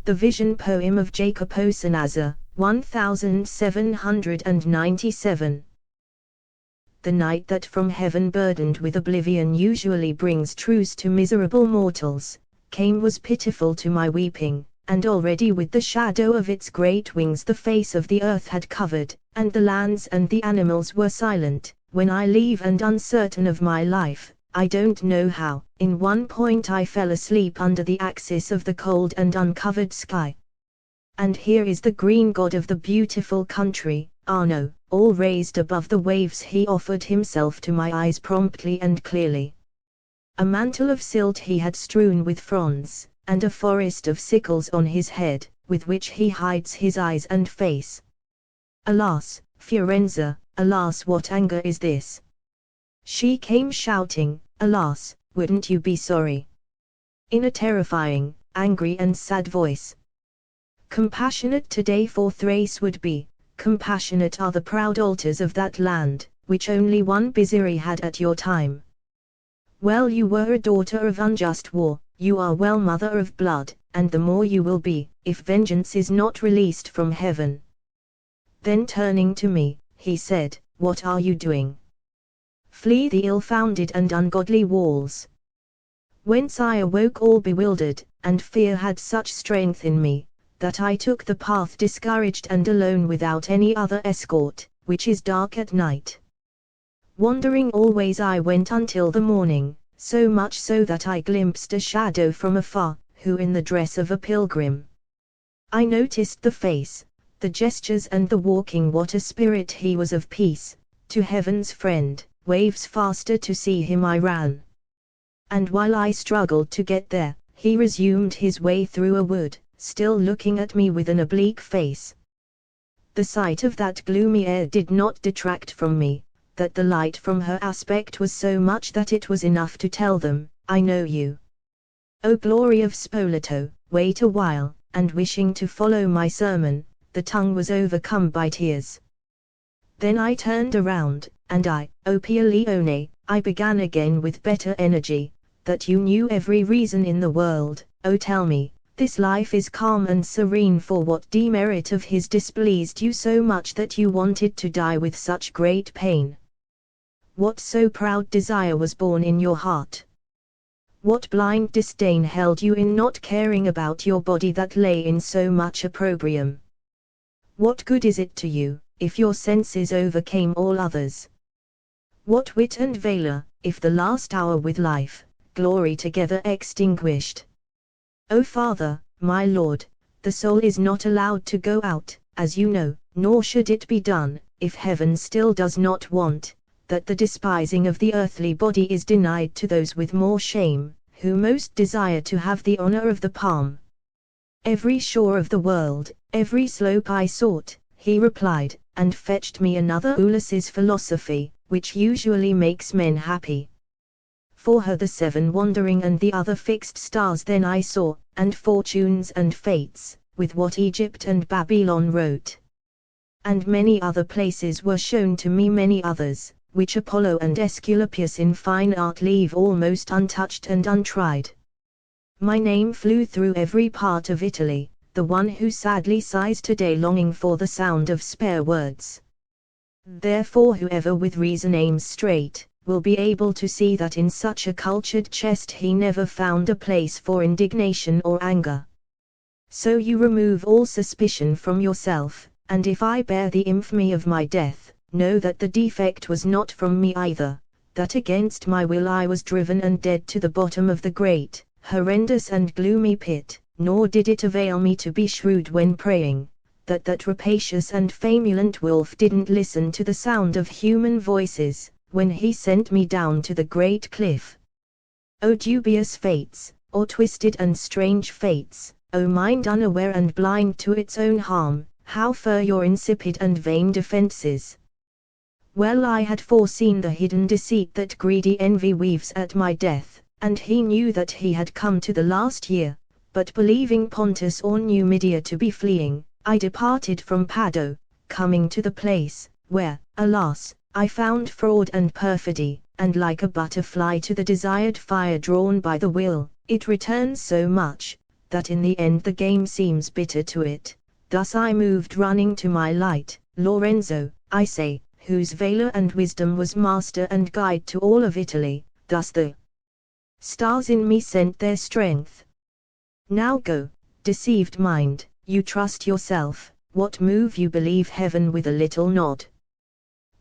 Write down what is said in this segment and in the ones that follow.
The Vision Poem of Jacopo Sanazzar, 1797. The night that from heaven burdened with oblivion usually brings truce to miserable mortals, was pitiful to my weeping, and already with the shadow of its great wings the face of the earth had covered, and the lands and the animals were silent, when I leave and uncertain of my life, I don't know how, in one point I fell asleep under the axis of the cold and uncovered sky. And here is the green god of the beautiful country, Arno, all raised above the waves. He offered himself to my eyes promptly and clearly. A mantle of silt he had strewn with fronds, and a forest of sickles on his head, with which he hides his eyes and face. Alas, Fiorenza, alas, what anger is this? She came shouting, alas, wouldn't you be sorry? In a terrifying, angry and sad voice. Compassionate today for Thrace would be, compassionate are the proud altars of that land, which only one Bizeri had at your time. Well, you were a daughter of unjust war, you are well mother of blood, and the more you will be, if vengeance is not released from heaven. Then turning to me, he said, what are you doing? Flee the ill-founded and ungodly walls. Whence I awoke all bewildered, and fear had such strength in me, that I took the path discouraged and alone without any other escort, which is dark at night. Wandering always I went until the morning, so much so that I glimpsed a shadow from afar, who in the dress of a pilgrim. I noticed the face, the gestures and the walking. What a spirit he was of peace, to heaven's friend. Waves faster to see him I ran. And while I struggled to get there, he resumed his way through a wood, still looking at me with an oblique face. The sight of that gloomy air did not detract from me, that the light from her aspect was so much that it was enough to tell them, I know you. O glory of Spoleto, wait a while, and wishing to follow my sermon, the tongue was overcome by tears. Then I turned around, and O Pia Leone, I began again with better energy, that you knew every reason in the world. Oh, tell me, this life is calm and serene, for what demerit of his displeased you so much that you wanted to die with such great pain? What so proud desire was born in your heart? What blind disdain held you in not caring about your body that lay in so much opprobrium? What good is it to you, if your senses overcame all others? What wit and valor, if the last hour with life, glory together extinguished? O Father, my Lord, the soul is not allowed to go out, as you know, nor should it be done, if heaven still does not want, that the despising of the earthly body is denied to those with more shame, who most desire to have the honor of the palm. Every shore of the world, every slope I sought, he replied, and fetched me another Ulysses philosophy, which usually makes men happy. For her the seven wandering and the other fixed stars then I saw, and fortunes and fates, with what Egypt and Babylon wrote. And many other places were shown to me, many others, which Apollo and Aesculapius in fine art leave almost untouched and untried. My name flew through every part of Italy, the one who sadly sighs today longing for the sound of spare words. Therefore whoever with reason aims straight, will be able to see that in such a cultured chest he never found a place for indignation or anger. So you remove all suspicion from yourself, and if I bear the infamy of my death, know that the defect was not from me either, that against my will I was driven and dead to the bottom of the great, horrendous and gloomy pit, nor did it avail me to be shrewd when praying, that rapacious and famulent wolf didn't listen to the sound of human voices, when he sent me down to the great cliff. O dubious fates, O twisted and strange fates, O mind unaware and blind to its own harm, how fur your insipid and vain defenses? Well, I had foreseen the hidden deceit that greedy envy weaves at my death, and he knew that he had come to the last year, but believing Pontus or Numidia to be fleeing, I departed from Paddo, coming to the place, where, alas, I found fraud and perfidy, and like a butterfly to the desired fire drawn by the will, it returns so much, that in the end the game seems bitter to it. Thus I moved running to my light, Lorenzo, I say, whose valor and wisdom was master and guide to all of Italy. Thus the stars in me sent their strength. Now go, deceived mind, you trust yourself, what move you believe heaven with a little nod.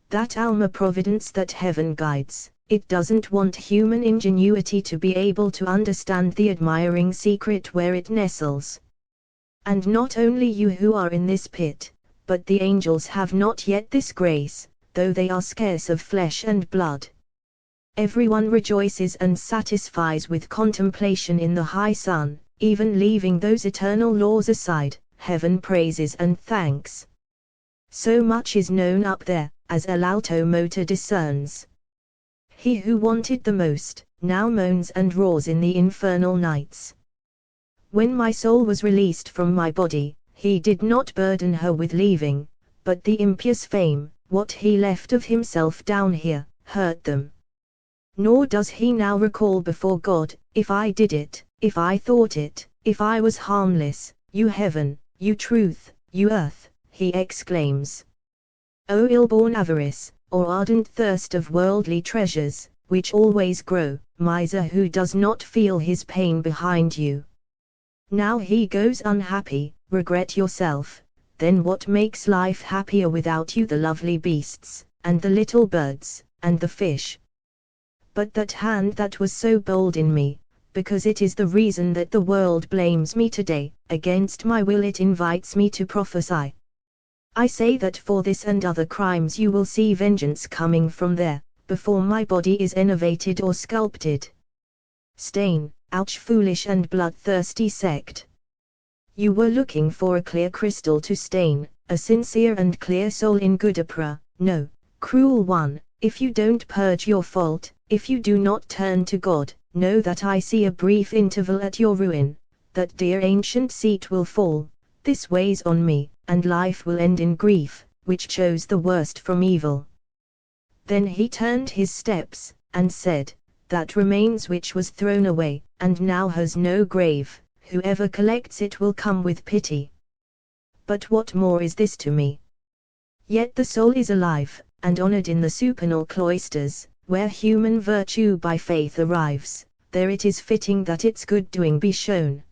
That Alma providence that heaven guides, it doesn't want human ingenuity to be able to understand the admiring secret where it nestles. And not only you who are in this pit, but the angels have not yet this grace, though they are scarce of flesh and blood. Everyone rejoices and satisfies with contemplation in the high sun, even leaving those eternal laws aside, heaven praises and thanks. So much is known up there, as l'auto motor discerns. He who wanted the most, now moans and roars in the infernal nights. When my soul was released from my body, he did not burden her with leaving, but the impious fame, what he left of himself down here, hurt them. Nor does he now recall before God, if I did it, if I thought it, if I was harmless, you heaven, you truth, you earth, he exclaims. O ill-born avarice, or ardent thirst of worldly treasures, which always grow, miser who does not feel his pain behind you. Now he goes unhappy, regret yourself, then what makes life happier without you? The lovely beasts, and the little birds, and the fish. But that hand that was so bold in me, because it is the reason that the world blames me today, against my will it invites me to prophesy. I say that for this and other crimes you will see vengeance coming from there, before my body is enervated or sculpted. Stain, ouch, foolish and bloodthirsty sect. You were looking for a clear crystal to stain, a sincere and clear soul in good opera. No, cruel one, if you don't purge your fault, if you do not turn to God, know that I see a brief interval at your ruin, that dear ancient seat will fall, this weighs on me, and life will end in grief, which chose the worst from evil. Then he turned his steps, and said, that remains which was thrown away, and now has no grave, whoever collects it will come with pity. But what more is this to me? Yet the soul is alive, and honored in the supernal cloisters, where human virtue by faith arrives, there it is fitting that its good doing be shown,